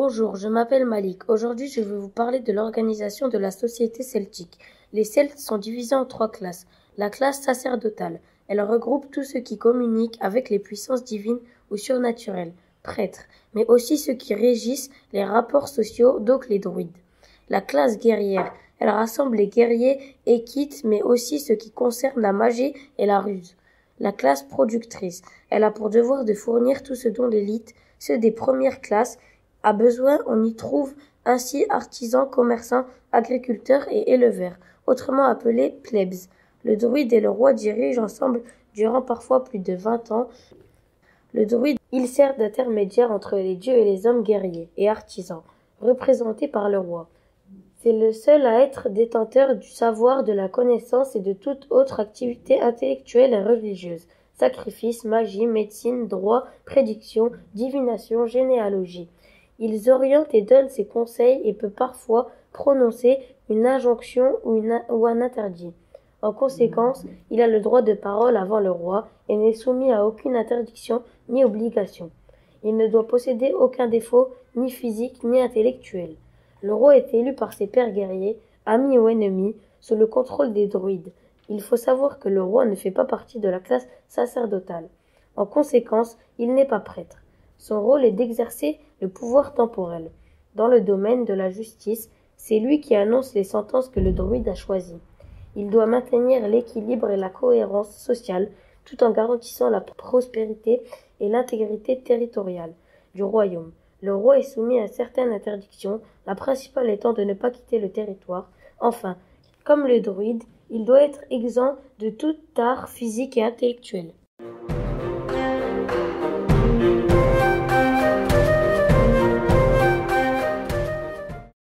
Bonjour, je m'appelle Malik. Aujourd'hui, je vais vous parler de l'organisation de la société celtique. Les Celtes sont divisés en 3 classes. La classe sacerdotale. Elle regroupe tous ceux qui communiquent avec les puissances divines ou surnaturelles, prêtres, mais aussi ceux qui régissent les rapports sociaux, donc les druides. La classe guerrière. Elle rassemble les guerriers équites, mais aussi ceux qui concernent la magie et la ruse. La classe productrice. Elle a pour devoir de fournir tout ce dont l'élite, ceux des premières classes, a besoin. On y trouve ainsi artisans, commerçants, agriculteurs et éleveurs, autrement appelés plebs. Le druide et le roi dirigent ensemble durant parfois plus de 20 ans. Le druide, il sert d'intermédiaire entre les dieux et les hommes guerriers et artisans, représentés par le roi. C'est le seul à être détenteur du savoir, de la connaissance et de toute autre activité intellectuelle et religieuse. Sacrifice, magie, médecine, droit, prédiction, divination, généalogie. Il oriente et donne ses conseils et peut parfois prononcer une injonction ou un interdit. En conséquence, il a le droit de parole avant le roi et n'est soumis à aucune interdiction ni obligation. Il ne doit posséder aucun défaut, ni physique ni intellectuel. Le roi est élu par ses pairs guerriers, amis ou ennemis, sous le contrôle des druides. Il faut savoir que le roi ne fait pas partie de la classe sacerdotale. En conséquence, il n'est pas prêtre. Son rôle est d'exercer le pouvoir temporel. Dans le domaine de la justice, c'est lui qui annonce les sentences que le druide a choisies. Il doit maintenir l'équilibre et la cohérence sociale, tout en garantissant la prospérité et l'intégrité territoriale du royaume. Le roi est soumis à certaines interdictions, la principale étant de ne pas quitter le territoire. Enfin, comme le druide, il doit être exempt de tout art physique et intellectuel.